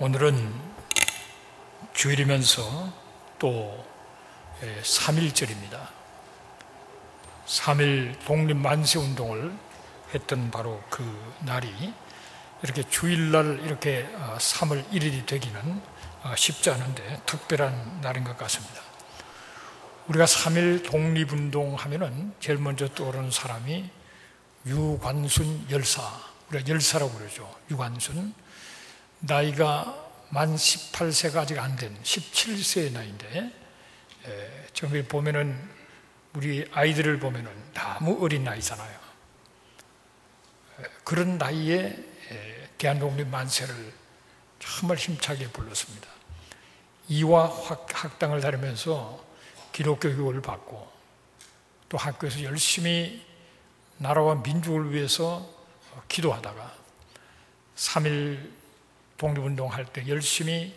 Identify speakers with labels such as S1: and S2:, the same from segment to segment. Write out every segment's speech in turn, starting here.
S1: 오늘은 주일이면서 또 3.1절입니다. 3.1 독립만세운동을 했던 바로 그 날이 이렇게 주일날 이렇게 3월 1일이 되기는 쉽지 않은데 특별한 날인 것 같습니다. 우리가 3.1 독립운동 하면은 제일 먼저 떠오르는 사람이 유관순 열사, 우리가 열사라고 그러죠. 유관순, 나이가 만 18세가 아직 안 된 17세의 나이인데, 지금 보면은 우리 아이들을 보면은 너무 어린 나이잖아요. 그런 나이에 대한독립 만세를 정말 힘차게 불렀습니다. 이화 학당을 다니면서 기독교 교육을 받고 또 학교에서 열심히 나라와 민족을 위해서 기도하다가 3.1 독립운동 할 때 열심히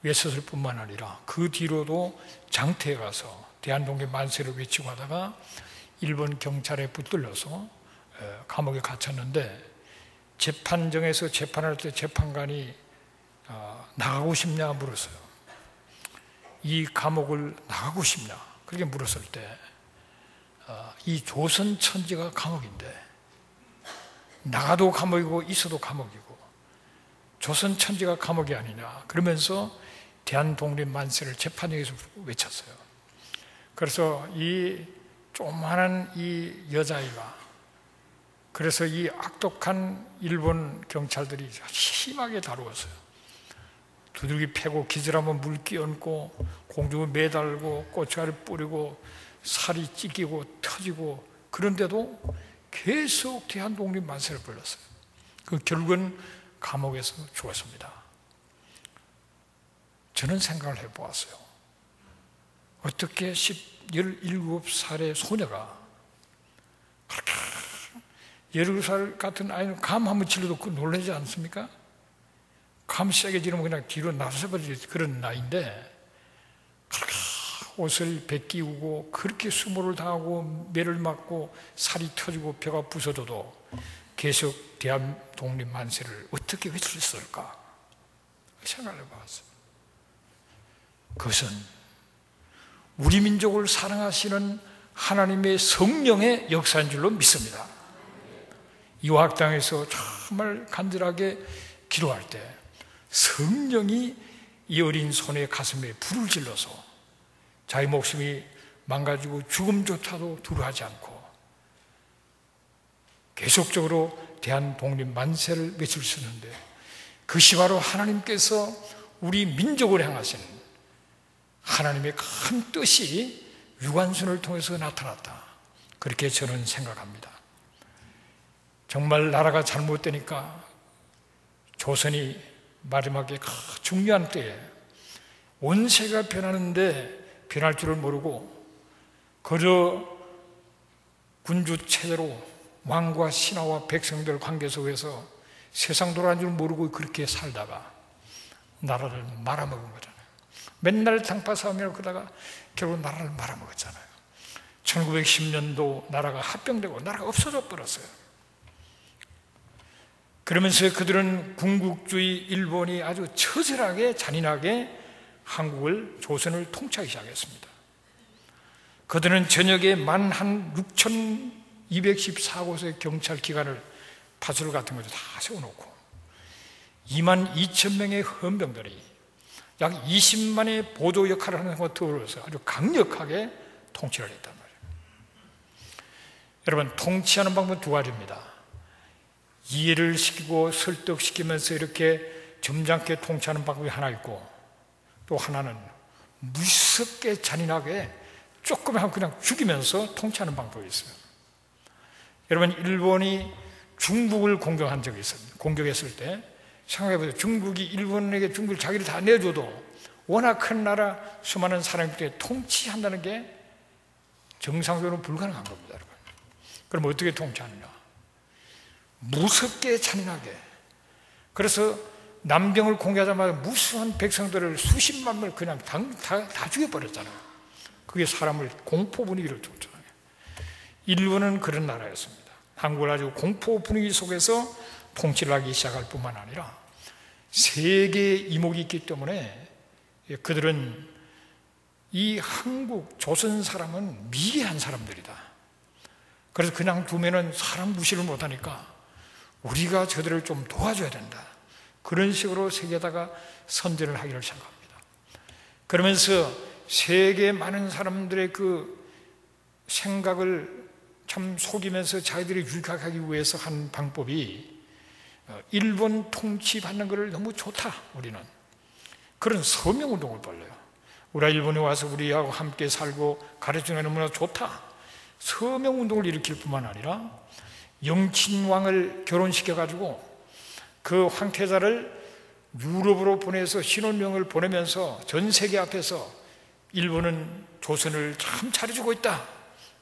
S1: 외쳤을 뿐만 아니라 그 뒤로도 장태에 가서 대한독립 만세를 외치고 하다가 일본 경찰에 붙들려서 감옥에 갇혔는데, 재판정에서 재판할 때 재판관이 나가고 싶냐 물었어요. 이 감옥을 나가고 싶냐 그렇게 물었을 때 이 조선 천지가 감옥인데 나가도 감옥이고 있어도 감옥이고 조선 천지가 감옥이 아니냐 그러면서 대한독립 만세를 재판정에서 외쳤어요. 그래서 이 조그마한 이 여자아이가, 그래서 이 악독한 일본 경찰들이 심하게 다루었어요. 두들기 패고 기절하면 물 끼얹고 공중에 매달고 고춧가루 뿌리고 살이 찢기고 터지고, 그런데도 계속 대한독립 만세를 불렀어요. 그 결국은 감옥에서 죽었습니다. 저는 생각을 해보았어요. 어떻게 17살의 소녀가, 그렇게 17살 같은 아이는 감 한번 질러도 놀라지 않습니까? 감 세게 지르면 그냥 뒤로 나서버릴 그런 나이인데 그렇게 옷을 벗기우고 그렇게 수모를 당하고 매를 맞고 살이 터지고 뼈가 부서져도 계속 대한독립 만세를 어떻게 외칠 수 있을까 생각을 해봤어요. 그것은 우리 민족을 사랑하시는 하나님의 성령의 역사인 줄로 믿습니다. 이화학당에서 정말 간절하게 기도할 때 성령이 이 어린 소녀의 가슴에 불을 질러서 자기 목숨이 망가지고 죽음조차도 두려워하지 않고 계속적으로 대한독립 만세를 외칠 수 있는데, 그것이 바로 하나님께서 우리 민족을 향하신 하나님의 큰 뜻이 유관순을 통해서 나타났다, 그렇게 저는 생각합니다. 정말 나라가 잘못되니까 조선이 마지막에 중요한 때에 온 세계가 변하는데 변할 줄을 모르고 그저 군주 체제로 왕과 신하와 백성들 관계 속에서 세상 돌아가는 줄 모르고 그렇게 살다가 나라를 말아먹은 거잖아요. 맨날 당파 싸움이라고 그러다가 결국 나라를 말아먹었잖아요. 1910년도 나라가 합병되고 나라가 없어져 버렸어요. 그러면서 그들은 군국주의 일본이 아주 처절하게 잔인하게 한국을, 조선을 통치하기 시작했습니다. 그들은 전역에 만 한 6,214곳의 경찰 기관을, 파수를 같은 것도 다 세워놓고 22,000명의 헌병들이 약 20만의 보조 역할을 하는 것과 더불어서 아주 강력하게 통치를 했단 말이에요. 여러분, 통치하는 방법은 두 가지입니다. 이해를 시키고 설득시키면서 이렇게 점잖게 통치하는 방법이 하나 있고, 또 하나는 무섭게 잔인하게 조금만 그냥 죽이면서 통치하는 방법이 있어요. 여러분, 일본이 중국을 공격한 적이 있어요. 공격했을 때 생각해보세요. 중국이 일본에게 중국을 자기를 다 내줘도 워낙 큰 나라 수많은 사람들이 통치한다는 게 정상적으로 불가능한 겁니다, 여러분. 그럼 어떻게 통치하느냐? 무섭게 잔인하게. 그래서 남경을 공개하자마자 무수한 백성들을 수십만 명을 그냥 다 죽여버렸잖아요. 그게 사람을 공포 분위기를 줬잖아요. 일본은 그런 나라였습니다. 한국을 아주 공포 분위기 속에서 통치를 하기 시작할 뿐만 아니라 세계의 이목이 있기 때문에 그들은 이 한국 조선 사람은 미개한 사람들이다. 그래서 그냥 두면은 사람 무시를 못하니까 우리가 저들을 좀 도와줘야 된다. 그런 식으로 세계에다가 선전을 하기를 시작합니다. 그러면서 세계 많은 사람들의 그 생각을 참 속이면서 자기들이 유익하기 위해서 한 방법이 일본 통치받는 것을 너무 좋다. 우리는 그런 서명운동을 벌려요. 우리가 일본에 와서 우리하고 함께 살고 가르치는 게 너무나 좋다. 서명운동을 일으킬 뿐만 아니라 영친왕을 결혼시켜가지고 그 황태자를 유럽으로 보내서 신혼여행을 보내면서 전 세계 앞에서 일본은 조선을 참 잘해주고 있다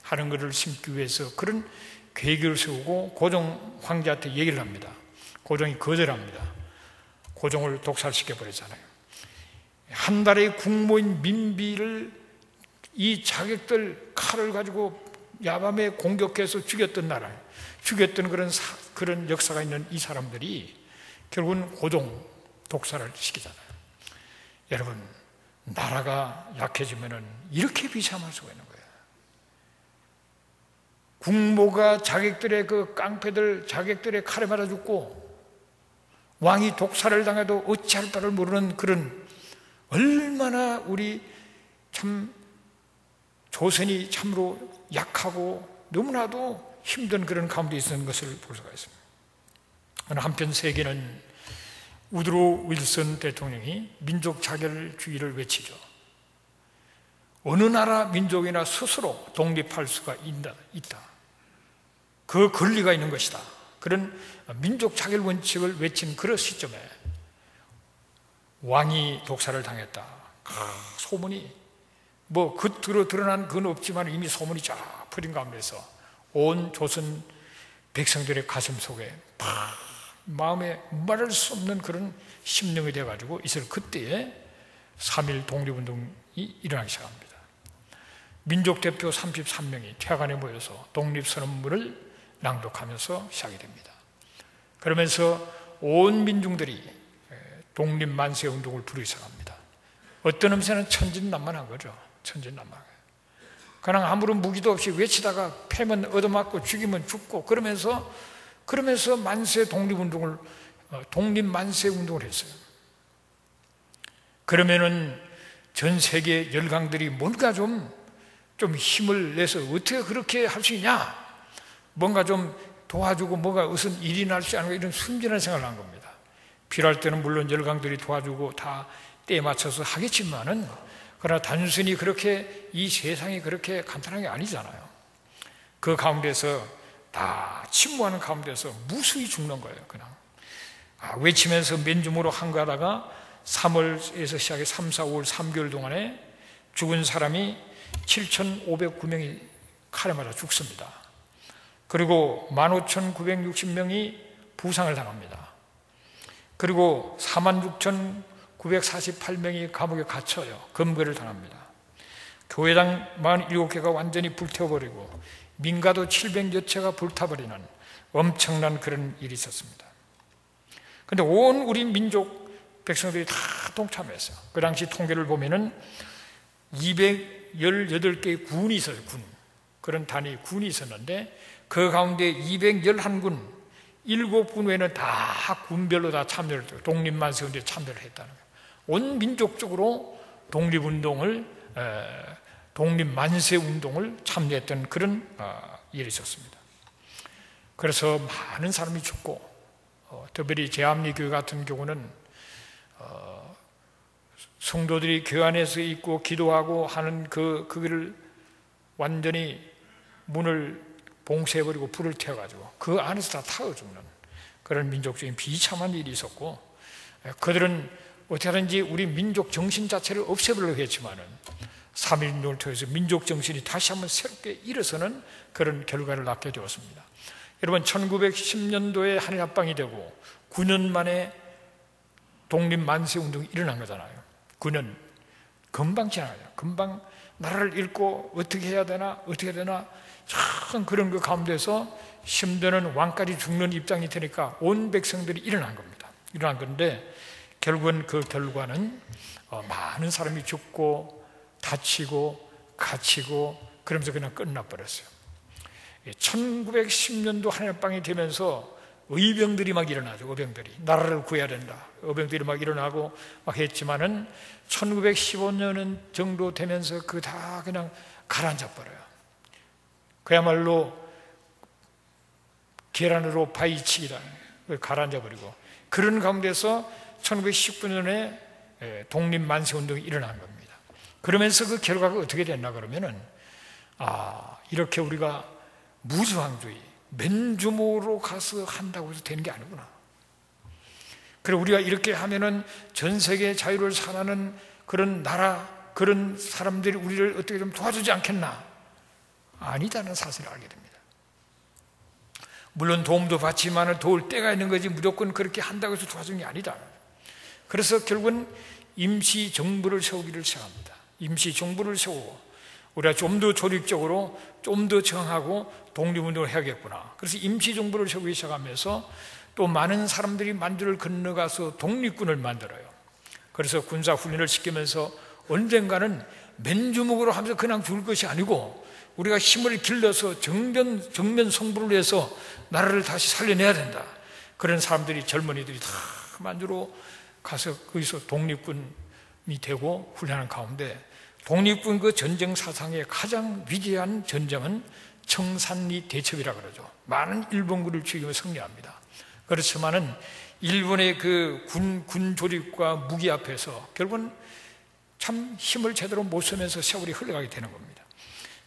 S1: 하는 것을 심기 위해서 그런 계획을 세우고 고종 황제한테 얘기를 합니다. 고종이 거절합니다. 고종을 독살시켜버렸잖아요. 한 달의 국모인 민비를 이 자객들 칼을 가지고 야밤에 공격해서 죽였던 나라, 죽였던 그런 역사가 있는 이 사람들이 결국은 고종 독살을 시키잖아요. 여러분, 나라가 약해지면은 이렇게 비참할 수가 있는 거예요. 국모가 자객들의 그 깡패들, 자객들의 칼에 맞아 죽고 왕이 독살을 당해도 어찌할 바를 모르는 그런 얼마나 우리 참 조선이 참으로 약하고 너무나도 힘든 그런 가운데 있는 것을 볼 수가 있습니다. 한편 세계는 우드로 윌슨 대통령이 민족 자결주의를 외치죠. 어느 나라 민족이나 스스로 독립할 수가 있다. 그 권리가 있는 것이다. 그런 민족 자결 원칙을 외친 그런 시점에 왕이 독살을 당했다. 소문이 뭐 겉으로 드러난 건 없지만 이미 소문이 쫙 퍼진 가운데서 온 조선 백성들의 가슴 속에 마음에 말할 수 없는 그런 심령이 되어가지고 있을 그때에 3.1 독립운동이 일어나기 시작합니다. 민족 대표 33명이 퇴관에 모여서 독립선언문을 낭독하면서 시작이 됩니다. 그러면서 온 민중들이 독립만세운동을 부르기 시작합니다. 어떤 음세는 천진난만한 거죠. 천진난만. 그냥 아무런 무기도 없이 외치다가 패면 얻어맞고 죽이면 죽고 그러면서 만세 독립운동을 독립만세운동을 했어요. 그러면은 전 세계 열강들이 뭔가 좀 힘을 내서 어떻게 그렇게 할 수 있냐? 뭔가 좀 도와주고 뭔가 무슨 일이 날 수 않을까 이런 순진한 생각을 한 겁니다. 필요할 때는 물론 열강들이 도와주고 다 때에 맞춰서 하겠지만은 그러나 단순히 그렇게 이 세상이 그렇게 간단한 게 아니잖아요. 그 가운데서 다 침묵하는 가운데서 무수히 죽는 거예요. 그냥 외치면서 맨줌으로 한가하다가 3월에서 시작해 3, 4, 5월 3개월 동안에 죽은 사람이 7,509명이 칼에 맞아 죽습니다. 그리고 15,960명이 부상을 당합니다. 그리고 46,948명이 감옥에 갇혀요. 검거를 당합니다. 교회당 47개가 완전히 불태워버리고 민가도 700여 채가 불타버리는 엄청난 그런 일이 있었습니다. 그런데 온 우리 민족 백성들이 다 동참했어요. 그 당시 통계를 보면은 218개의 군이 있어요. 그런 단위 군이 있었는데 그 가운데 211군 7군 외에는 다 군별로 다 참여를 했어요. 독립만세운동에 참여를 했다는 거예요. 온 민족적으로 독립만세운동을 참여했던 그런 일이 있었습니다. 그래서 많은 사람이 죽고 특별히 제암리교회 같은 경우는 성도들이 교회 안에서 있고 기도하고 하는 그거를 완전히 문을 봉쇄해버리고 불을 태워가지고 그 안에서 다 타워 죽는 그런 민족적인 비참한 일이 있었고 그들은 어떻게 하든지 우리 민족 정신 자체를 없애버리려고 했지만은 3.1운동을 통해서 민족 정신이 다시 한번 새롭게 일어서는 그런 결과를 낳게 되었습니다. 여러분 1910년도에 한일합방이 되고 9년 만에 독립만세운동이 일어난 거잖아요. 9년 금방 지나가요. 금방 나라를 잃고 어떻게 해야 되나 참 그런 그 가운데서 힘드는 왕까지 죽는 입장이 되니까 온 백성들이 일어난 겁니다. 일어난 건데 결국은 그 결과는 많은 사람이 죽고 다치고 갇히고 그러면서 그냥 끝나버렸어요. 1910년도 한일방이 되면서 의병들이 막 일어나죠. 의병들이 나라를 구해야 된다. 의병들이 막 일어나고 막 했지만은 1915년 정도 되면서 그 다 그냥 가라앉아 버려요. 그야말로 계란으로 바위치기다. 가라앉아 버리고 그런 가운데서 1919년에 독립만세운동이 일어난 겁니다. 그러면서 그 결과가 어떻게 됐나 그러면은 이렇게 우리가 무저항주의, 맨주먹으로 가서 한다고 해서 되는 게 아니구나. 그리고 우리가 이렇게 하면은 전 세계 자유를 사랑하는 그런 나라, 그런 사람들이 우리를 어떻게 좀 도와주지 않겠나? 아니다는 사실을 알게 됩니다. 물론 도움도 받지만 도울 때가 있는 거지 무조건 그렇게 한다고 해서 도와주는 게 아니다. 그래서 결국은 임시정부를 세우기를 시작합니다. 임시정부를 세우고 우리가 좀 더 조직적으로 좀 더 정하고 독립운동을 해야겠구나. 그래서 임시정부를 세우기 시작하면서 또 많은 사람들이 만주를 건너가서 독립군을 만들어요. 그래서 군사훈련을 시키면서 언젠가는 맨주먹으로 하면서 그냥 죽을 것이 아니고 우리가 힘을 길러서 정면 승부를 해서 나라를 다시 살려내야 된다. 그런 사람들이 젊은이들이 다 만주로 가서 거기서 독립군이 되고 훈련하는 가운데 독립군 그 전쟁 사상의 가장 위대한 전쟁은 청산리 대첩이라 그러죠. 많은 일본군을 죽이며 승리합니다. 그렇지만은 일본의 그 군 조직과 무기 앞에서 결국은 참 힘을 제대로 못 쓰면서 세월이 흘러가게 되는 겁니다.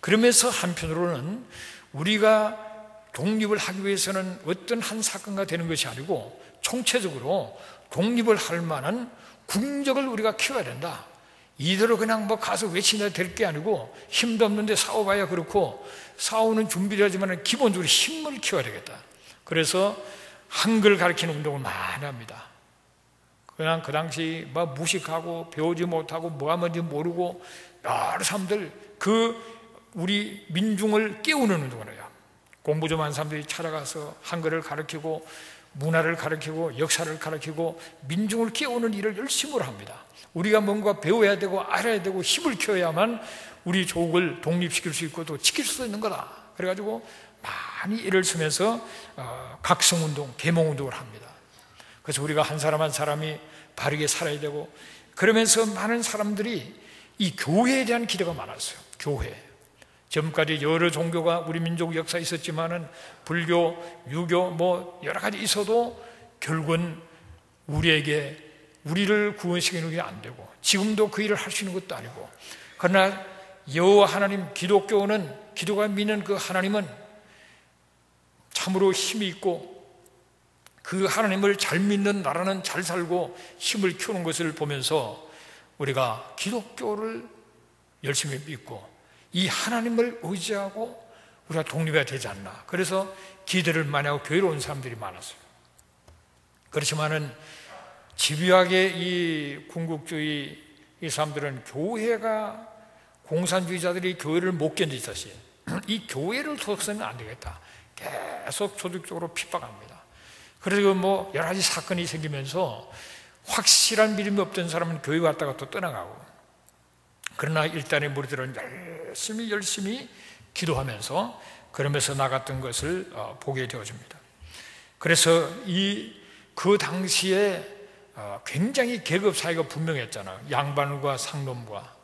S1: 그러면서 한편으로는 우리가 독립을 하기 위해서는 어떤 한 사건가 되는 것이 아니고 총체적으로 독립을 할 만한 군력을 우리가 키워야 된다. 이대로 그냥 뭐 가서 외치냐 될 게 아니고 힘도 없는데 싸워봐야 그렇고 싸우는 준비를 하지만 기본적으로 힘을 키워야 되겠다. 그래서 한글 가르치는 운동을 많이 합니다. 그냥 그 당시 뭐 무식하고 배우지 못하고 뭐가 뭔지 모르고 여러 사람들 우리 민중을 깨우는 운동을 해요. 공부 좀 한 사람들이 찾아가서 한글을 가르치고 문화를 가르치고 역사를 가르치고 민중을 깨우는 일을 열심히 합니다. 우리가 뭔가 배워야 되고 알아야 되고 힘을 키워야만 우리 조국을 독립시킬 수 있고 또 지킬 수 있는 거다. 그래가지고 많이 일을 쓰면서 각성운동, 계몽운동을 합니다. 그래서 우리가 한 사람 한 사람이 바르게 살아야 되고 그러면서 많은 사람들이 이 교회에 대한 기대가 많았어요. 교회. 지금까지 여러 종교가 우리 민족 역사에 있었지만은 불교, 유교 뭐 여러 가지 있어도 결국은 우리를 구원시키는 게 안 되고 지금도 그 일을 할 수 있는 것도 아니고 그러나 여호와 하나님 기독교가 믿는 그 하나님은 참으로 힘이 있고 그 하나님을 잘 믿는 나라는 잘 살고 힘을 키우는 것을 보면서 우리가 기독교를 열심히 믿고 이 하나님을 의지하고 우리가 독립해야 되지 않나. 그래서 기대를 많이 하고 교회로 온 사람들이 많았어요. 그렇지만은 집요하게 이 군국주의 이 사람들은 교회가 공산주의자들이 교회를 못 견디듯이 이 교회를 둬서는 안 되겠다. 계속 조직적으로 핍박합니다. 그래서 뭐 여러 가지 사건이 생기면서 확실한 믿음이 없던 사람은 교회 갔다가 또 떠나가고 그러나 일단의 무리들은 열심히 기도하면서 그러면서 나갔던 것을 보게 되어집니다. 그래서 그 당시에 굉장히 계급 사회가 분명했잖아요. 양반과 상놈과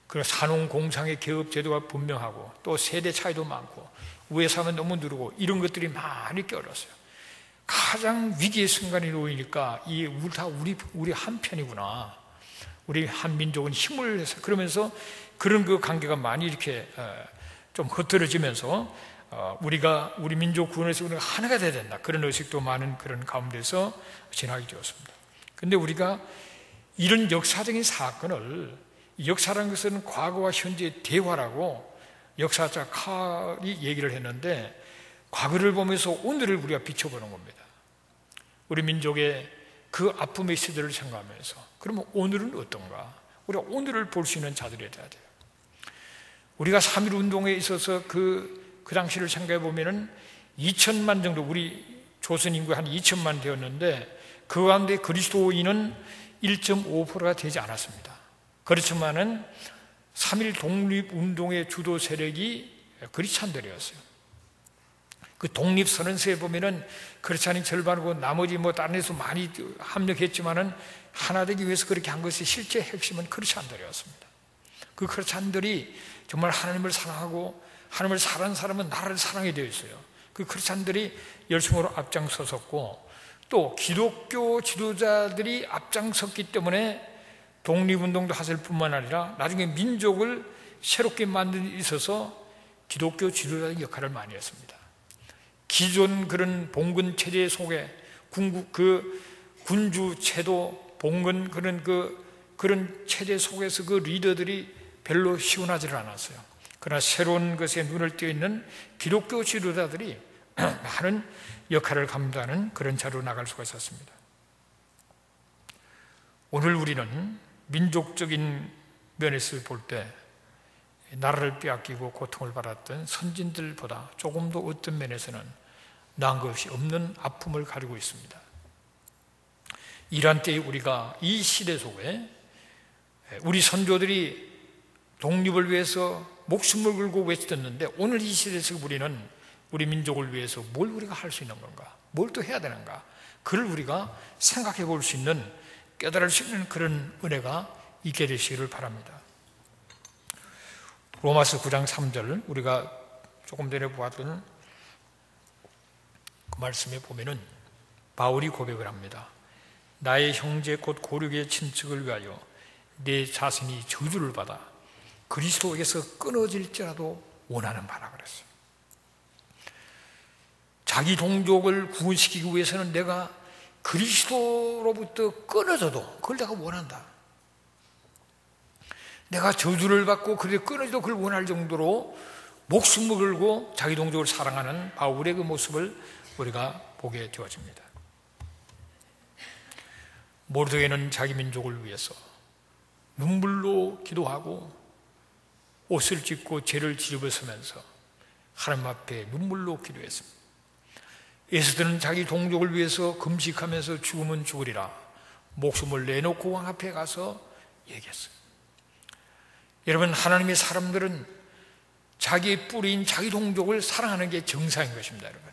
S1: 그 산농공상의 계급 제도가 분명하고 또 세대 차이도 많고 위에 사면 너무 누르고 이런 것들이 많이 껴들었어요. 가장 위기의 순간이 놓이니까 우리 한 편이구나. 우리 한 민족은 힘을 해서 그러면서 그런 그 관계가 많이 이렇게 좀 흐트러지면서 우리 민족 구원에서 우리가 하나가 돼야 된다. 그런 의식도 많은 그런 가운데서 지나게 되었습니다. 그런데 우리가 이런 역사적인 사건을 역사라는 것은 과거와 현재의 대화라고 역사자 칼이 얘기를 했는데 과거를 보면서 오늘을 우리가 비춰보는 겁니다. 우리 민족의 그 아픔의 시대를 생각하면서 그러면 오늘은 어떤가? 우리가 오늘을 볼 수 있는 자들이 돼야 돼요. 우리가 3.1 운동에 있어서 그 당시를 생각해 보면은 2천만 정도 우리 조선 인구 한 2천만 되었는데 그 가운데 그리스도인은 1.5%가 되지 않았습니다. 그렇지만은 3.1 독립운동의 주도 세력이 크리스찬들이었어요. 그 독립선언서에 보면은 크리스찬이 절반이고 나머지 다른 데서 많이 합력했지만은 하나 되기 위해서 그렇게 한 것이 실제 핵심은 크리스찬들이었습니다. 그 크리스찬들이 정말 하나님을 사랑하고 하나님을 사랑하는 사람은 나라를 사랑해야 되어 있어요. 그 크리스찬들이 열심으로 앞장섰었고 또 기독교 지도자들이 앞장섰기 때문에 독립운동도 하실 뿐만 아니라 나중에 민족을 새롭게 만드는 데 있어서 기독교 지도자의 역할을 많이 했습니다. 기존 그런 봉건 체제 속에 군주 제도, 봉건 그런 체제 속에서 그 리더들이 별로 시원하지를 않았어요. 그러나 새로운 것에 눈을 띄어 있는 기독교 지도자들이 많은 역할을 감당하는 그런 자로 나갈 수가 있었습니다. 오늘 우리는 민족적인 면에서 볼 때 나라를 빼앗기고 고통을 받았던 선진들보다 조금 더 어떤 면에서는 나은 것이 없는 아픔을 가지고 있습니다. 이러한 때에 우리가 이 시대 속에 우리 선조들이 독립을 위해서 목숨을 걸고 외쳤는데 오늘 이 시대에서 우리는 우리 민족을 위해서 뭘 우리가 할 수 있는 건가? 뭘 또 해야 되는가? 그를 우리가 생각해 볼 수 있는, 깨달을 수 있는 그런 은혜가 있게 되시기를 바랍니다. 로마서 9장 3절 우리가 조금 전에 보았던 그 말씀에 보면은 바울이 고백을 합니다. 나의 형제 곧 고륙의 친척을 위하여 내 자신이 저주를 받아 그리스도에게서 끊어질지라도 원하는 바라 그랬어요. 자기 동족을 구원시키기 위해서는 내가 그리스도로부터 끊어져도 그걸 내가 원한다. 내가 저주를 받고 그래 끊어져도 그걸 원할 정도로 목숨을 걸고 자기 동족을 사랑하는 바울의 그 모습을 우리가 보게 되어집니다. 모르드게는 자기 민족을 위해서 눈물로 기도하고 옷을 찢고 죄를 뒤집어쓰면서 하나님 앞에 눈물로 기도했습니다. 에스더는 자기 동족을 위해서 금식하면서 죽으면 죽으리라 목숨을 내놓고 왕 앞에 가서 얘기했어요. 여러분, 하나님의 사람들은 자기의 뿌리인 자기 동족을 사랑하는 게 정상인 것입니다. 여러분,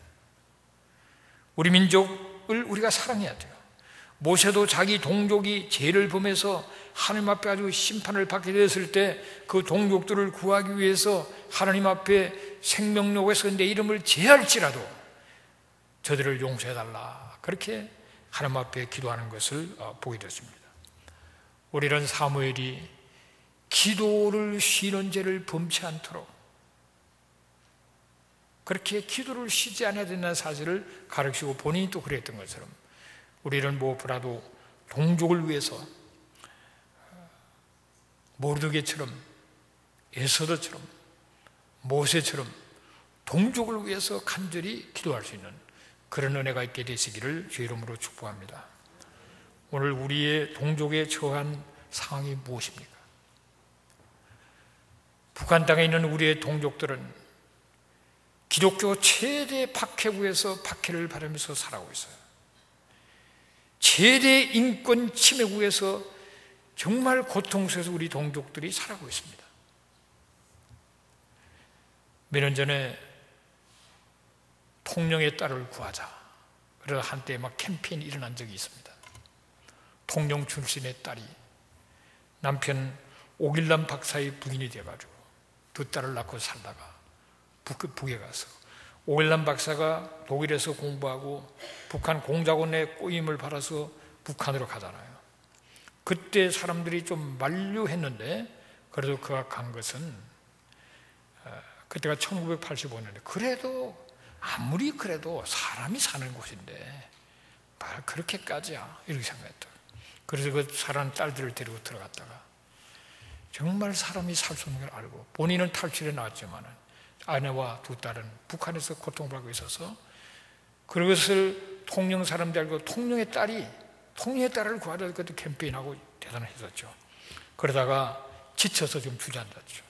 S1: 우리 민족을 우리가 사랑해야 돼요. 모세도 자기 동족이 죄를 범해서 하나님 앞에 가지고 심판을 받게 되었을 때 그 동족들을 구하기 위해서 하나님 앞에 생명록에서 내 이름을 제할지라도 저들을 용서해달라 그렇게 하나님 앞에 기도하는 것을 보게 됐습니다. 우리는 사무엘이 기도를 쉬는 죄를 범치 않도록 그렇게 기도를 쉬지 않아야 된다는 사실을 가르치고 본인이 또 그랬던 것처럼 우리는 무엇보다도 동족을 위해서 모르드게처럼 에스더처럼 모세처럼 동족을 위해서 간절히 기도할 수 있는 그런 은혜가 있게 되시기를 주의 이름으로 축복합니다. 오늘 우리의 동족에 처한 상황이 무엇입니까? 북한 땅에 있는 우리의 동족들은 기독교 최대 박해구에서 박해를 받으면서 살아오고 있어요. 최대 인권 침해구에서 정말 고통스러워서 우리 동족들이 살아가고 있습니다. 몇 년 전에 통영의 딸을 구하자. 그래서 한때 막 캠페인이 일어난 적이 있습니다. 통영 출신의 딸이 남편 오길남 박사의 부인이 돼가지고 두 딸을 낳고 살다가 북에 가서 오길남 박사가 독일에서 공부하고 북한 공작원에 꼬임을 받아서 북한으로 가잖아요. 그때 사람들이 좀 만류했는데 그래도 그가 간 것은 그때가 1985년인데 그래도 아무리 그래도 사람이 사는 곳인데 말 그렇게까지야 이렇게 생각했다. 그래서 그 사람 딸들을 데리고 들어갔다가 정말 사람이 살 수 없는 걸 알고 본인은 탈출해 나왔지만 아내와 두 딸은 북한에서 고통받고 있어서 그것을 통영 사람들 알고 통영의 딸을 구하려고 그때 캠페인하고 대단했었죠. 그러다가 지쳐서 좀 주저앉았죠.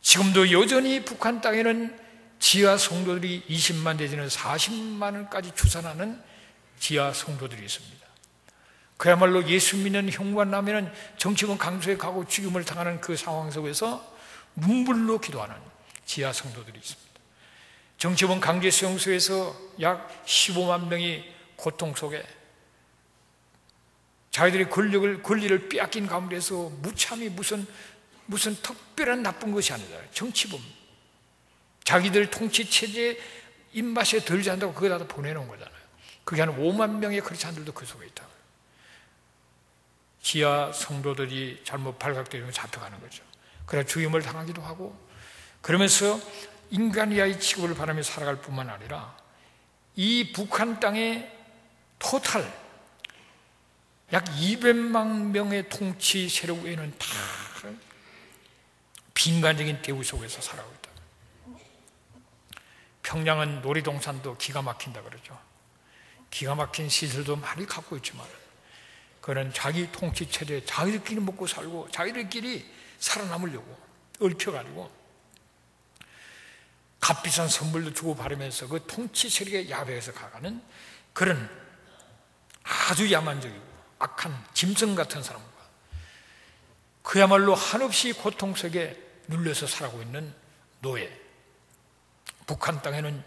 S1: 지금도 여전히 북한 땅에는 지하 성도들이 20만 내지는 40만원까지 추산하는 지하 성도들이 있습니다. 그야말로 예수 믿는 형과 남매는 정치권 강소에 가고 죽임을 당하는 그 상황 속에서 눈물로 기도하는 지하 성도들이 있습니다. 정치권 강제 수용소에서 약 15만 명이 고통 속에 자기들의 권리를 빼앗긴 가운데서 무참히 무슨 특별한 나쁜 것이 아니라 정치범, 자기들 통치 체제 입맛에 들지 않다고 그거 다 보내놓은 거잖아요. 그게 한 5만 명의 크리스찬들도 그 속에 있다. 지하 성도들이 잘못 발각되면 잡혀가는 거죠. 그래서 죽임을 당하기도 하고, 그러면서 인간이야의 취급을 바라며 살아갈 뿐만 아니라 이 북한 땅에 토탈 약 200만 명의 통치 세력 외에는 다 빈간적인 대우 속에서 살아가고 있다. 평양은 놀이동산도 기가 막힌다 그러죠. 기가 막힌 시설도 많이 갖고 있지만 그는 자기 통치 체제, 자기들끼리 먹고 살고 자기들끼리 살아남으려고 얽혀가지고 값비싼 선물도 주고 바르면서 그 통치 세력의 야배에서 가가는 그런 아주 야만적이고 악한 짐승 같은 사람과 그야말로 한없이 고통 속에 눌려서 살아가고 있는 노예. 북한 땅에는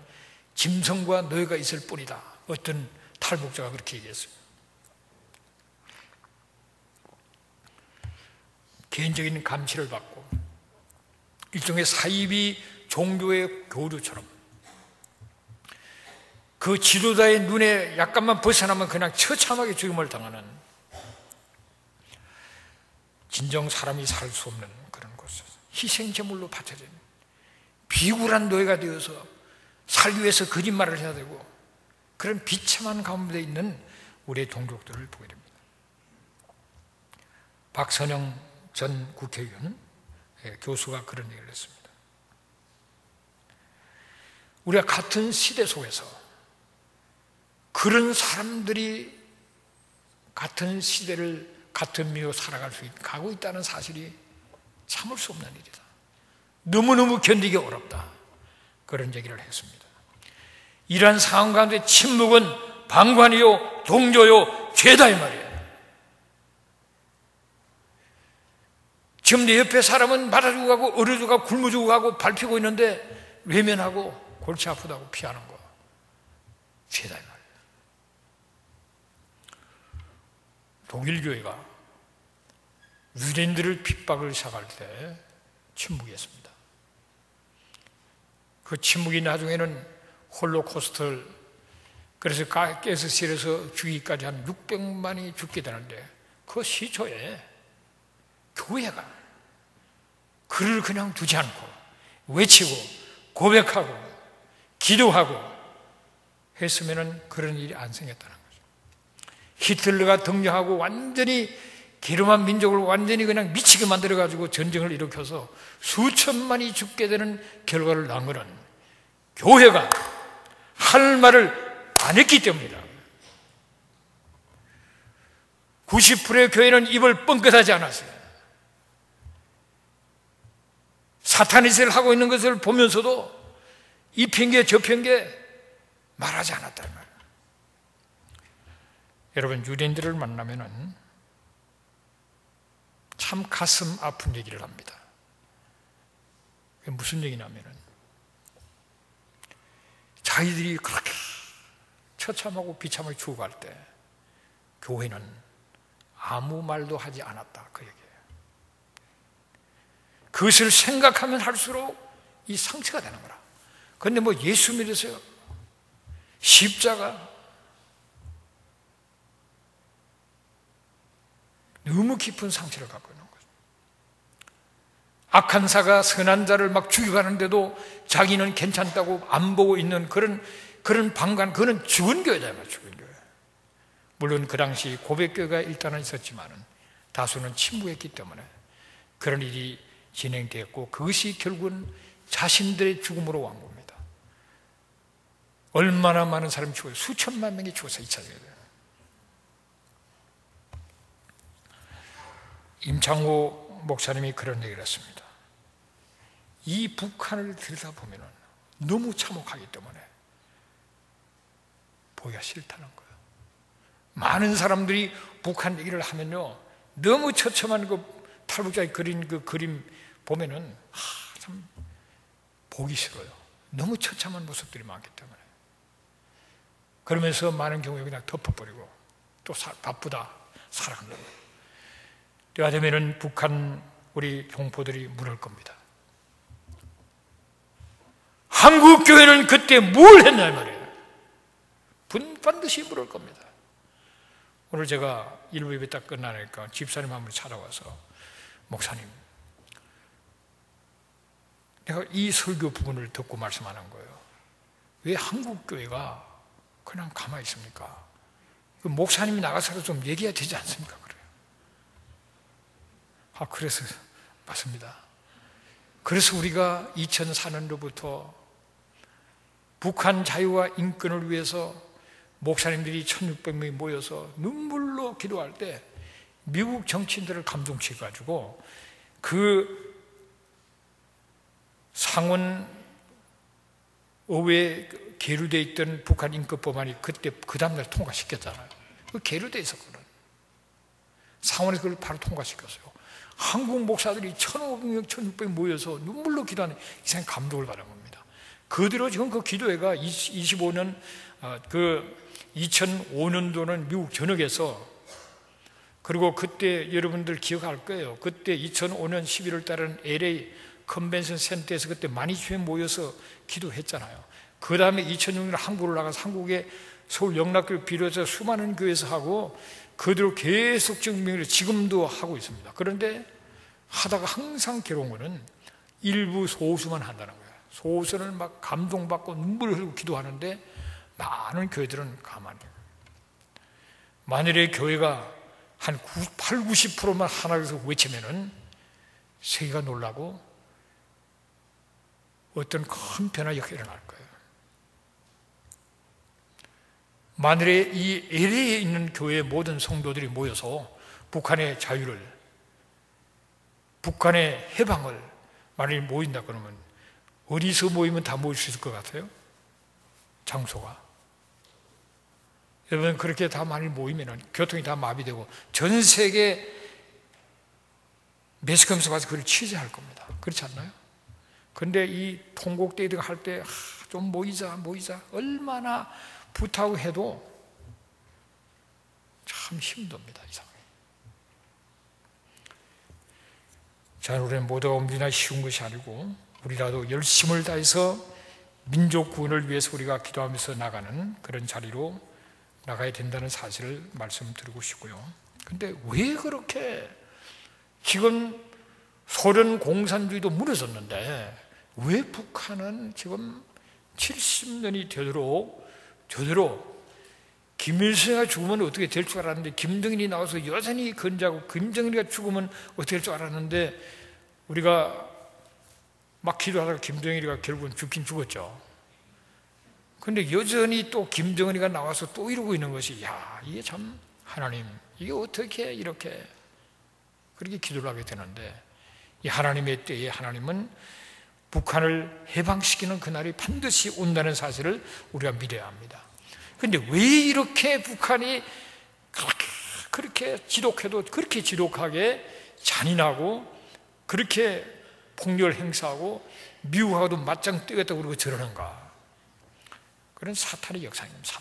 S1: 짐승과 노예가 있을 뿐이다. 어떤 탈북자가 그렇게 얘기했어요. 개인적인 감시를 받고 일종의 사이비 종교의 교류처럼 그 지도자의 눈에 약간만 벗어나면 그냥 처참하게 죽임을 당하는 진정 사람이 살 수 없는 그런 곳에서 희생제물로 바쳐진 비굴한 노예가 되어서 살기 위해서 거짓말을 해야 되고 그런 비참한 가운데 있는 우리의 동족들을 보게 됩니다. 박선영 전 국회의원 교수가 그런 얘기를 했습니다. 우리가 같은 시대 속에서 그런 사람들이 같은 시대를 같은 미로 살아갈 수 가고 있다는 사실이 참을 수 없는 일이다. 너무너무 견디기 어렵다. 그런 얘기를 했습니다. 이러한 상황 가운데 침묵은 방관이요 동조요 죄다 이 말이에요. 지금 내 옆에 사람은 맞아주고 가고 어려주고 가고 굶어주고 가고 밟히고 있는데 외면하고 골치 아프다고 피하는 거 죄다 이 말이에요. 독일교회가 유대인들을 핍박을 시작할 때 침묵했습니다. 그 침묵이 나중에는 홀로코스트를 그래서 가스실에서 죽이기까지 한 600만이 죽게 되는데 그 시초에 교회가 그를 그냥 두지 않고 외치고 고백하고 기도하고 했으면 그런 일이 안 생겼다는 거죠. 히틀러가 등장하고 완전히 기름한 민족을 완전히 그냥 미치게 만들어가지고 전쟁을 일으켜서 수천만이 죽게 되는 결과를 낳은 것은 교회가 할 말을 안 했기 때문이다. 90%의 교회는 입을 뻥끗하지 않았어요. 사탄이 짓을 하고 있는 것을 보면서도 이 핑계 저 핑계 말하지 않았다는 말이에요. 여러분, 유대인들을 만나면은 참 가슴 아픈 얘기를 합니다. 그게 무슨 얘기냐면은 자기들이 그렇게 처참하고 비참하게 죽어갈 때 교회는 아무 말도 하지 않았다. 그 얘기예요. 그것을 생각하면 할수록 이 상처가 되는 거라. 그런데 뭐 예수 믿으세요? 십자가 너무 깊은 상처를 갖고 있는 거죠. 악한 사가 선한 자를 막 죽여가는데도 자기는 괜찮다고 안 보고 있는 그런 방관, 그는 죽은 교회잖아요. 죽은 교회. 물론 그 당시 고백교회가 일단은 있었지만은 다수는 침묵했기 때문에 그런 일이 진행되었고 그것이 결국은 자신들의 죽음으로 온 겁니다. 얼마나 많은 사람이 죽어요. 수천만 명이 죽어서 2차 세계대전. 임창호 목사님이 그런 얘기를 했습니다. 이 북한을 들여다보면 너무 참혹하기 때문에 보기가 싫다는 거예요. 많은 사람들이 북한 얘기를 하면요, 너무 처참한 그 탈북자의 그린 그 그림 보면은 참 보기 싫어요. 너무 처참한 모습들이 많기 때문에. 그러면서 많은 경우에 그냥 덮어버리고 또 바쁘다 살아간다. 때가 되면은 북한 우리 동포들이 물을 겁니다. 한국 교회는 그때 뭘 했냐 말이에요. 반드시 물을 겁니다. 오늘 제가 일부 예배 딱 끝나니까 집사님 한 분 찾아와서, 목사님, 내가 이 설교 부분을 듣고 말씀하는 거예요. 왜 한국 교회가 그냥 가만히 있습니까? 목사님이 나가서 좀 얘기해야 되지 않습니까? 그래요. 그래서 맞습니다. 그래서 우리가 2004년도부터 북한 자유와 인권을 위해서 목사님들이 1600명이 모여서 눈물로 기도할 때 미국 정치인들을 감동시켜가지고 그 상원 의회에 계류되어 있던 북한 인권법안이 그때 그 다음날 통과시켰잖아요. 그 계류되어 있었거든. 상원에서 그걸 바로 통과시켰어요. 한국 목사들이 1500명, 1600명 모여서 눈물로 기도하는 이상한 감동을 받은 겁니다. 그대로 지금 그 기도회가 25년, 2005년도는 미국 전역에서, 그리고 그때 여러분들 기억할 거예요. 그때 2005년 11월 달에는 LA 컨벤션 센터에서 그때 12,000명 모여서 기도했잖아요. 그 다음에 2006년 한국으로 나가서 한국의 서울 영락교를 비롯해서 수많은 교회에서 하고, 그대로 계속 증명을 지금도 하고 있습니다. 그런데 하다가 항상 괴로운 거는 일부 소수만 한다는 거예요. 소수는 막 감동받고 눈물을 흘리고 기도하는데 많은 교회들은 가만히. 만일에 교회가 한 8, 90%만 하나에서 외치면은 세계가 놀라고 어떤 큰 변화가 일어날 거예요. 만일에 이 LA에 있는 교회의 모든 성도들이 모여서 북한의 자유를, 북한의 해방을 만일 모인다 그러면 어디서 모이면 다 모일 수 있을 것 같아요? 장소가. 여러분, 그렇게 다 많이 모이면 교통이 다 마비되고 전 세계 매스컴에서 가서 그걸 취재할 겁니다. 그렇지 않나요? 그런데 이 통곡대회 할 때 좀 모이자 얼마나 부탁을 해도 참 힘듭니다. 이 상황이. 자, 우리는 모두가 언제나 쉬운 것이 아니고 우리라도 열심을 다해서 민족 구원을 위해서 우리가 기도하면서 나가는 그런 자리로 나가야 된다는 사실을 말씀드리고 싶고요. 근데 왜 그렇게 지금 소련 공산주의도 무너졌는데 왜 북한은 지금 70년이 되도록 저대로 김일성이가 죽으면 어떻게 될 줄 알았는데 김정일이 나와서 여전히 건재하고 김정일이가 죽으면 어떻게 될 줄 알았는데 우리가 막 기도하다가 김정일이가 결국은 죽긴 죽었죠. 그런데 여전히 또 김정은이가 나와서 또 이러고 있는 것이, 야, 이게 참 하나님, 이게 어떻게 이렇게 그렇게 기도를 하게 되는데, 이 하나님의 때에 하나님은 북한을 해방시키는 그날이 반드시 온다는 사실을 우리가 믿어야 합니다. 그런데 왜 이렇게 북한이 그렇게 지독해도 그렇게 지독하게 잔인하고 그렇게 폭력을 행사하고 미국하고도 맞짱 뜨겠다고 그러고 저러는가? 그런 사탄의 역사입니다.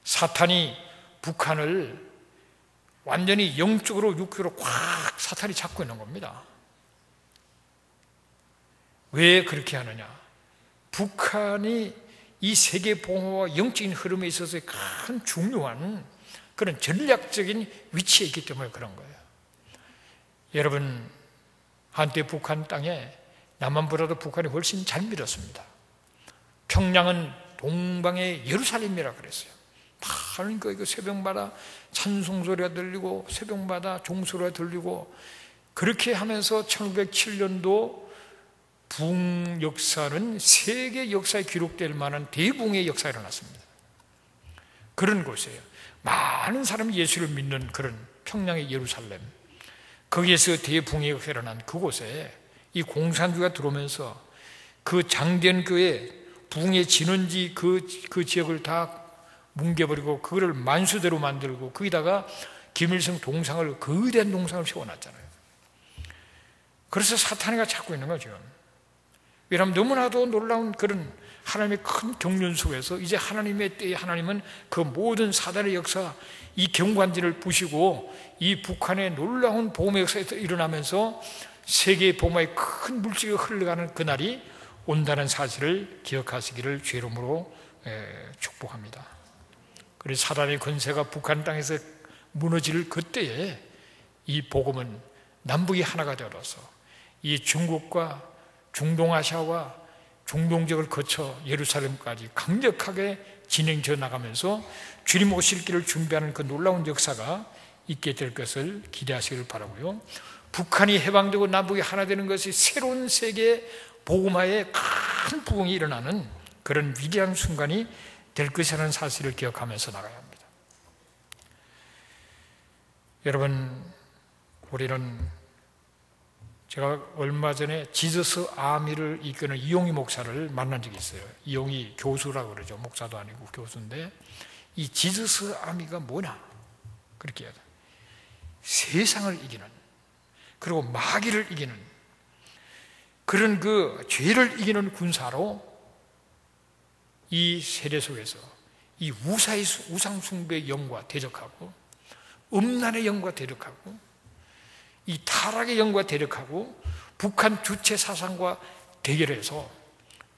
S1: 사탄이 북한을 완전히 영적으로 육적으로 꽉 사탄이 잡고 있는 겁니다. 왜 그렇게 하느냐? 북한이 이 세계 봉화와 영적인 흐름에 있어서 큰 중요한 그런 전략적인 위치에 있기 때문에 그런 거예요. 여러분, 한때 북한 땅에 남한보다도 북한이 훨씬 잘 밀었습니다. 평양은 동방의 예루살렘이라 그랬어요. 많은 그 새벽마다 찬송소리가 들리고 새벽마다 종소리가 들리고 그렇게 하면서 1907년도 붕 역사는 세계 역사에 기록될 만한 대붕의 역사가 일어났습니다. 그런 곳이에요. 많은 사람이 예수를 믿는 그런 평양의 예루살렘, 거기에서 대붕의 역사가 일어난 그곳에 이 공산주의가 들어오면서 그 장대현교회 붕의 진원지 그 지역을 다 뭉개버리고 그거를 만수대로 만들고 거기다가 김일성 동상을, 거대한 동상을 세워놨잖아요. 그래서 사탄이가 찾고 있는 거죠. 왜냐하면 너무나도 놀라운 그런 하나님의 큰 경륜 속에서 이제 하나님의 때에 하나님은 그 모든 사단의 역사, 이 경관지를 부시고 이 북한의 놀라운 복음의 역사에서 일어나면서 세계의 복음의 큰 물질이 흘러가는 그날이 온다는 사실을 기억하시기를 주의 이름으로 축복합니다. 그래서 사단의 권세가 북한 땅에서 무너질 그때에 이 복음은 남북이 하나가 되어서 이 중국과 중동아시아와 중동 지역을 거쳐 예루살렘까지 강력하게 진행되어 나가면서 주님 오실 길을 준비하는 그 놀라운 역사가 있게 될 것을 기대하시길 바라고요. 북한이 해방되고 남북이 하나 되는 것이 새로운 세계의 복음화의 큰 부흥이 일어나는 그런 위대한 순간이 될 것이라는 사실을 기억하면서 나가야 합니다. 여러분, 우리는 제가 얼마 전에 지저스 아미를 이끄는 이용희 목사를 만난 적이 있어요. 이용희 교수라고 그러죠. 목사도 아니고 교수인데, 이 지저스 아미가 뭐냐? 그렇게 해야 돼. 세상을 이기는, 그리고 마귀를 이기는 그런 그 죄를 이기는 군사로 이 세대 속에서 이 우상숭배의 영과 대적하고, 음란의 영과 대적하고, 이 타락의 영과 대적하고, 북한 주체 사상과 대결해서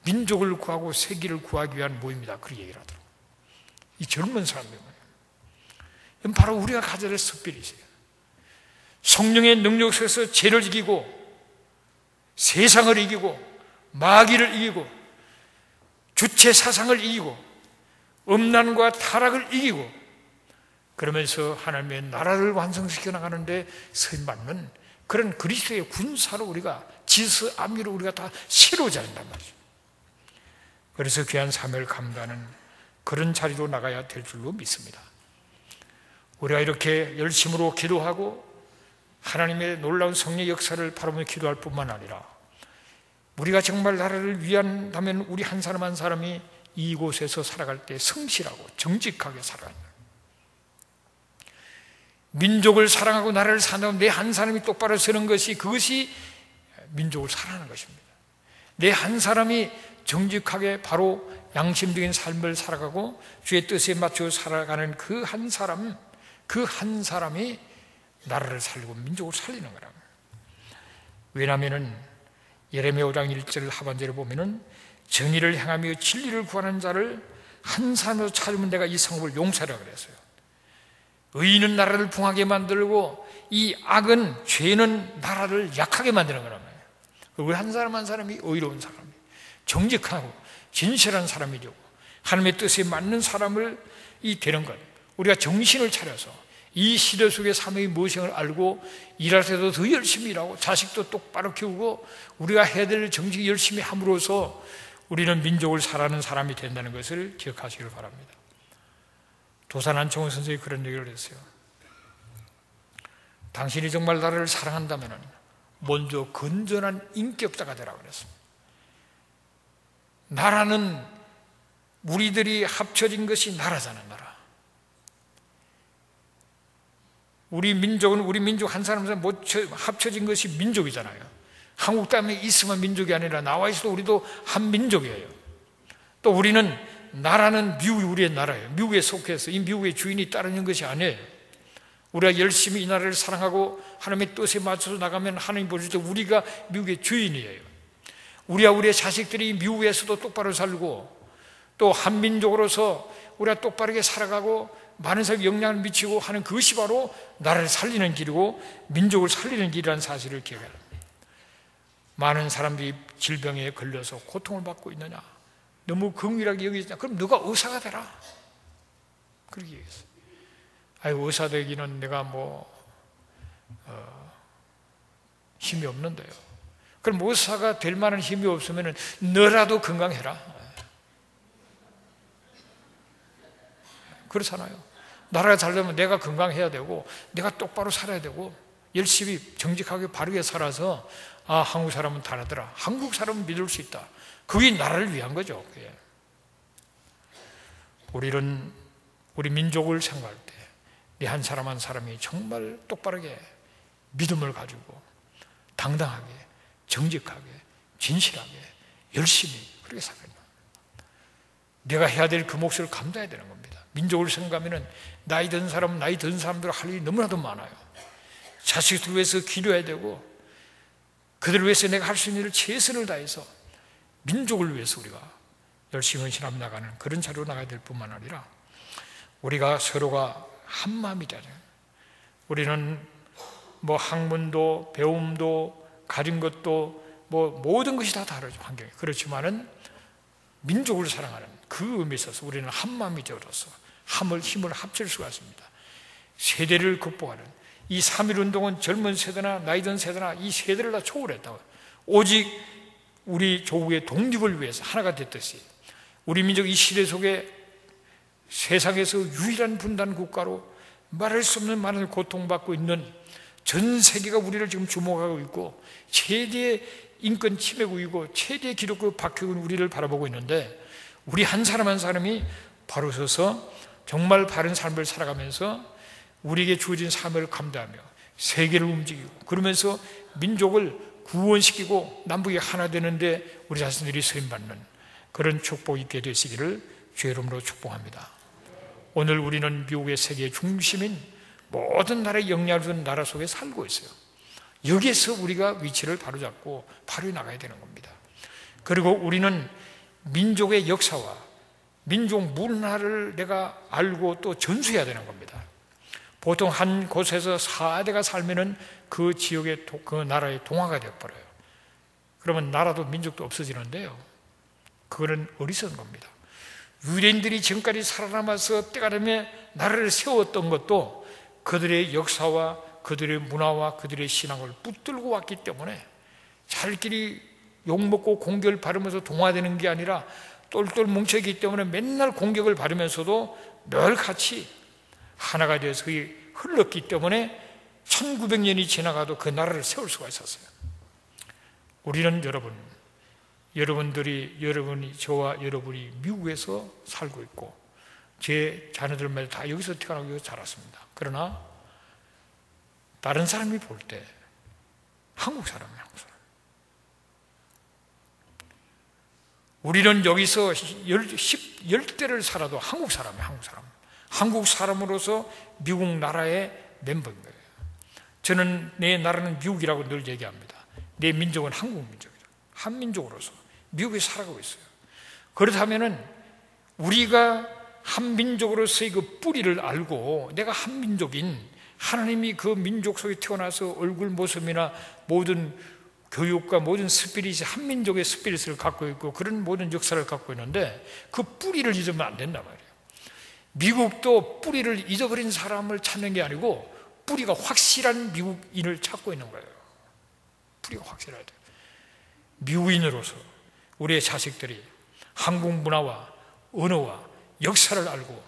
S1: 민족을 구하고 세계를 구하기 위한 모임이다. 그렇게 얘기를 하더라고요. 이 젊은 사람들, 바로 우리가 가져야 될 스피릿이에요. 성령의 능력 속에서 죄를 이기고, 세상을 이기고, 마귀를 이기고, 주체 사상을 이기고, 음란과 타락을 이기고, 그러면서 하나님의 나라를 완성시켜 나가는데 서임받는 그런 그리스도의 군사로 우리가 지스 암기로 우리가 다 실어져야 한단 말이죠. 그래서 귀한 사명을 감당하는 그런 자리로 나가야 될 줄로 믿습니다. 우리가 이렇게 열심으로 기도하고 하나님의 놀라운 성령의 역사를 바라보며 기도할 뿐만 아니라 우리가 정말 나라를 위한다면 우리 한 사람 한 사람이 이곳에서 살아갈 때 성실하고 정직하게 살아간다. 민족을 사랑하고 나라를 사랑하고 내 한 사람이 똑바로 서는 것이, 그것이 민족을 사랑하는 것입니다. 내 한 사람이 정직하게 바로 양심적인 삶을 살아가고 주의 뜻에 맞춰 살아가는 그 한 사람이 나라를 살리고 민족을 살리는 거라. 왜냐하면 예레미야 5장 1절 하반절에 보면은 정의를 행하며 진리를 구하는 자를 한 사람으로 찾으면 내가 이 성읍을 용서하라 그랬어요. 의인은 나라를 풍하게 만들고 이 악은, 죄는 나라를 약하게 만드는 거란 말이에요. 우리 한 사람 한 사람이 의로운 사람이, 정직하고 진실한 사람이 되고 하나님의 뜻에 맞는 사람을 되는 것, 우리가 정신을 차려서 이 시대 속의 사명이 무엇인가를 알고 일할 때도 더 열심히 일하고 자식도 똑바로 키우고 우리가 해야 될 정직이 열심히 함으로써 우리는 민족을 사랑하는 사람이 된다는 것을 기억하시길 바랍니다. 도산 안총원 선생이 그런 얘기를 했어요. 당신이 정말 나라를 사랑한다면 먼저 건전한 인격자가 되라고 그랬습니다. 나라는 우리들이 합쳐진 것이 나라잖아, 나라. 우리 민족은 우리 민족 한 사람 한 사람 합쳐진 것이 민족이잖아요. 한국 땅에 있으면 민족이 아니라 나와 있어도 우리도 한 민족이에요. 또 우리는 나라는 미국이 우리의 나라예요. 미국에 속해서 이 미국의 주인이 따르는 것이 아니에요. 우리가 열심히 이 나라를 사랑하고 하나님의 뜻에 맞춰서 나가면 하나님 보실 때 우리가 미국의 주인이에요. 우리와 우리의 자식들이 미국에서도 똑바로 살고 또 한민족으로서 우리가 똑바르게 살아가고 많은 사람에게 영향을 미치고 하는 그것이 바로 나라를 살리는 길이고 민족을 살리는 길이라는 사실을 기억해야 합니다. 많은 사람들이 질병에 걸려서 고통을 받고 있느냐, 너무 긍휼하게 여기지, 그럼 너가 의사가 되라, 그렇게 얘기했어요. 아이고, 의사 되기는 내가 힘이 없는데요. 그럼 의사가 될 만한 힘이 없으면 너라도 건강해라, 그렇잖아요. 나라가 잘 되면 내가 건강해야 되고 내가 똑바로 살아야 되고 열심히 정직하게 바르게 살아서 한국 사람은 다르더라, 한국 사람은 믿을 수 있다, 그게 나라를 위한 거죠. 그게. 우리는 우리 민족을 생각할 때 내 한 사람 한 사람이 정말 똑바르게 믿음을 가지고 당당하게, 정직하게, 진실하게, 열심히 그렇게 살아야 돼요. 내가 해야 될 그 몫을 감당해야 되는 겁니다. 민족을 생각하면 나이 든 사람들 할 일이 너무나도 많아요. 자식들 위해서 기도해야 되고, 그들을 위해서 내가 할 수 있는 일을 최선을 다해서 민족을 위해서 우리가 열심히 헌신하며 나가는 그런 자료로 나가야 될 뿐만 아니라, 우리가 서로가 한 마음이 되잖아요. 우리는 뭐 학문도 배움도 가진 것도 뭐 모든 것이 다 다르죠, 환경이. 그렇지만은 민족을 사랑하는 그 의미에 있어서 우리는 한 마음이 되어서 힘을 합칠 수가 있습니다. 세대를 극복하는 이 3.1운동은 젊은 세대나 나이 든 세대나 이 세대를 다 초월했다고. 오직 우리 조국의 독립을 위해서 하나가 됐듯이 우리 민족 이 시대 속에 세상에서 유일한 분단 국가로 말할 수 없는 많은 고통받고 있는, 전 세계가 우리를 지금 주목하고 있고 최대의 인권 침해국이고 최대의 기독교 박해국인 우리를 바라보고 있는데, 우리 한 사람 한 사람이 바로 서서 정말 바른 삶을 살아가면서 우리에게 주어진 삶을 감당하며 세계를 움직이고, 그러면서 민족을 구원시키고 남북이 하나 되는데 우리 자신들이 쓰임받는 그런 축복 있게 되시기를 주의 이름으로 축복합니다. 오늘 우리는 미국의 세계 중심인 모든 나라의 영향을 주는 나라 속에 살고 있어요. 여기에서 우리가 위치를 바로잡고 바로 나가야 되는 겁니다. 그리고 우리는 민족의 역사와 민족 문화를 내가 알고 또 전수해야 되는 겁니다. 보통 한 곳에서 4대가 살면은 그 지역의 그 나라의 동화가 되어버려요. 그러면 나라도 민족도 없어지는데요, 그거는 어리석은 겁니다. 유대인들이 지금까지 살아남아서 때가 되면 나라를 세웠던 것도 그들의 역사와 그들의 문화와 그들의 신앙을 붙들고 왔기 때문에 자기들이 욕먹고 공격을 받으면서 동화되는 게 아니라 똘똘 뭉쳐있기 때문에 맨날 공격을 받으면서도 늘 같이 하나가 되어서 흘렀기 때문에 1900년이 지나가도 그 나라를 세울 수가 있었어요. 우리는 여러분이 저와 여러분이 미국에서 살고 있고 제 자녀들마다 다 여기서 태어나고 여기서 자랐습니다. 그러나 다른 사람이 볼 때 한국 사람이에요, 한국 사람. 우리는 여기서 10대를 살아도 한국 사람이에요, 한국 사람. 한국 사람으로서 미국 나라의 멤버인 거예요. 저는 내 나라는 미국이라고 늘 얘기합니다. 내 민족은 한국 민족이다. 한민족으로서 미국에 살아가고 있어요. 그렇다면은 우리가 한민족으로서의 그 뿌리를 알고 내가 한민족인, 하나님이 그 민족 속에 태어나서 얼굴 모습이나 모든 교육과 모든 스피릿이 한민족의 스피릿을 갖고 있고 그런 모든 역사를 갖고 있는데 그 뿌리를 잊으면 안 된단 말이에요. 미국도 뿌리를 잊어버린 사람을 찾는 게 아니고 뿌리가 확실한 미국인을 찾고 있는 거예요. 뿌리가 확실해야 돼요. 미국인으로서 우리의 자식들이 한국 문화와 언어와 역사를 알고,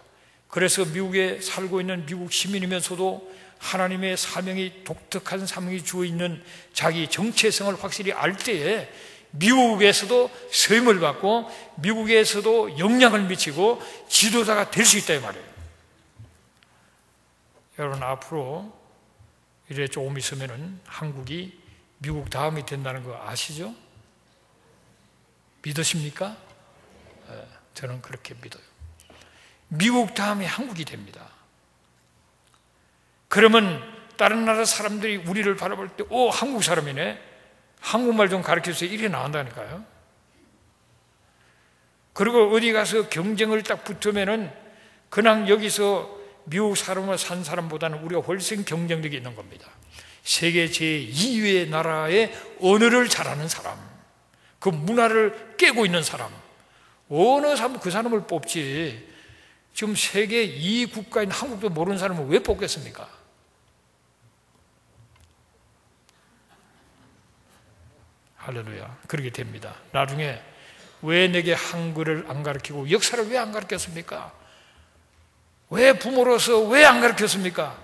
S1: 그래서 미국에 살고 있는 미국 시민이면서도 하나님의 사명이, 독특한 사명이 주어 있는 자기 정체성을 확실히 알 때에 미국에서도 쓰임을 받고 미국에서도 영향을 미치고 지도자가 될 수 있다 이 말이에요. 여러분, 앞으로 이제 조금 있으면은 한국이 미국 다음이 된다는 거 아시죠? 믿으십니까? 저는 그렇게 믿어요. 미국 다음에 한국이 됩니다. 그러면 다른 나라 사람들이 우리를 바라볼 때 한국 사람이네, 한국말 좀 가르쳐주세요, 이렇게 나온다니까요. 그리고 어디 가서 경쟁을 딱 붙으면은 그냥 여기서 미국 사람으로 산 사람보다는 우리가 훨씬 경쟁력이 있는 겁니다. 세계 제2위의 나라의 언어를 잘하는 사람, 그 문화를 깨고 있는 사람, 어느 사람 그 사람을 뽑지. 지금 세계 2위 국가인 한국도 모르는 사람을 왜 뽑겠습니까? 할렐루야. 그렇게 됩니다. 나중에 왜 내게 한글을 안 가르치고 역사를 왜 안 가르쳤습니까? 왜 부모로서 왜 안 가르쳤습니까?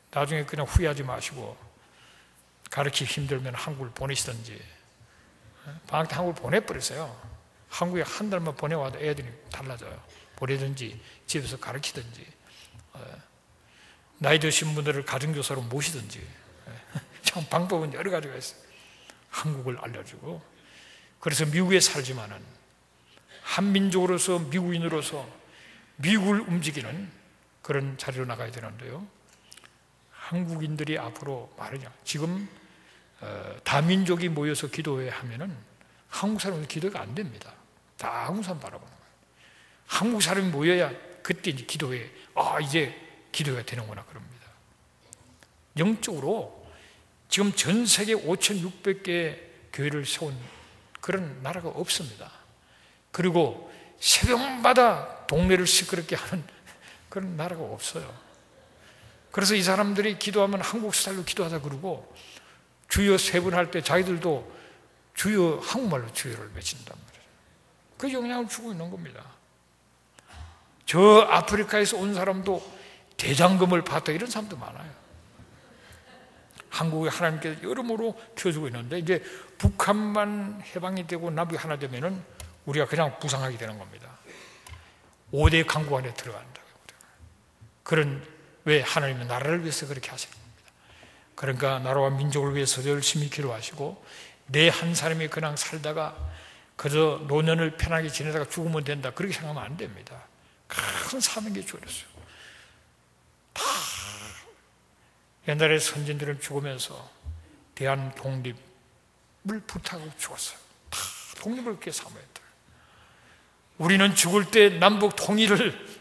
S1: 나중에 그냥 후회하지 마시고 가르치기 힘들면 한국을 보내시든지, 방학 때 한국을 보내버렸어요. 한국에 한 달만 보내와도 애들이 달라져요. 보내든지 집에서 가르치든지. 나이 드신 분들을 가정교사로 모시든지, 참 방법은 여러 가지가 있어요. 한국을 알려주고, 그래서 미국에 살지만은 한민족으로서, 미국인으로서 미국을 움직이는 그런 자리로 나가야 되는데요, 한국인들이 앞으로 말하냐, 지금 다민족이 모여서 기도회 하면은 한국 사람은 기도가 안 됩니다. 다 한국 사람 바라보는 거예요. 한국 사람이 모여야 그때 이제 기도회, 이제 기도가 되는구나 그럽니다. 영적으로 지금 전 세계 5,600개의 교회를 세운 그런 나라가 없습니다. 그리고 새벽마다 동네를 시끄럽게 하는 그런 나라가 없어요. 그래서 이 사람들이 기도하면 한국 스타일로 기도하자 그러고, 주여 세 번 할 때 자기들도 주여 한국말로 주여를 외친단 말이에요. 그 영향을 주고 있는 겁니다. 저 아프리카에서 온 사람도 대장금을 받다 이런 사람도 많아요. 한국에 하나님께서 여러모로 키워주고 있는데, 이제 북한만 해방이 되고 남북이 하나 되면은 우리가 그냥 부상하게 되는 겁니다. 5대 강국 안에 들어간다. 그런, 왜 하나님은 나라를 위해서 그렇게 하시는 겁니다. 그러니까 나라와 민족을 위해서 열심히 기도하시고, 내 한 사람이 그냥 살다가 그저 노년을 편하게 지내다가 죽으면 된다, 그렇게 생각하면 안 됩니다. 큰 사명이 주어졌어요. 다 옛날에 선진들은 죽으면서 대한 독립을 부탁하고 죽었어요. 다 독립을 그렇게 사모했다. 우리는 죽을 때 남북 통일을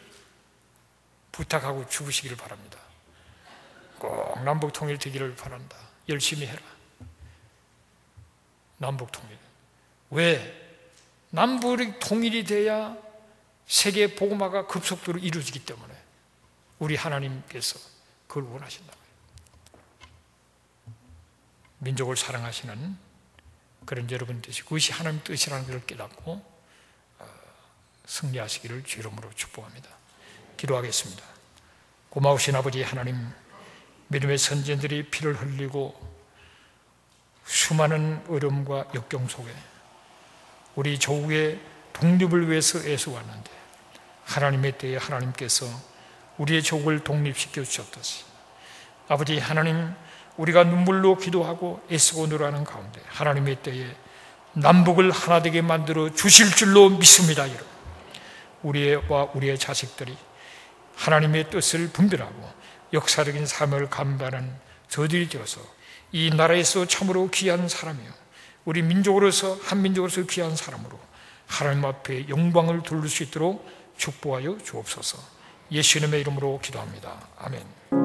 S1: 부탁하고 죽으시기를 바랍니다. 꼭 남북 통일 되기를 바란다. 열심히 해라. 남북 통일. 왜? 남북이 통일이 돼야 세계 복음화가 급속도로 이루어지기 때문에 우리 하나님께서 그걸 원하신다. 민족을 사랑하시는 그런 여러분 되시고, 그것이 하나님 뜻이라는 것을 깨닫고 승리하시기를 주 이름으로 축복합니다. 기도하겠습니다. 고마우신 아버지 하나님, 믿음의 선진들이 피를 흘리고 수많은 어려움과 역경 속에 우리 조국의 독립을 위해서 애써왔는데, 하나님의 때에 하나님께서 우리의 조국을 독립시켜 주셨듯이, 아버지 하나님, 우리가 눈물로 기도하고 애쓰고 노력하는 가운데 하나님의 때에 남북을 하나 되게 만들어 주실 줄로 믿습니다. 우리의 자식들이 하나님의 뜻을 분별하고 역사적인 삶을 감당하는 저들이 되어서 이 나라에서 참으로 귀한 사람이요, 우리 민족으로서 한민족으로서 귀한 사람으로 하나님 앞에 영광을 돌릴 수 있도록 축복하여 주옵소서. 예수님의 이름으로 기도합니다. 아멘.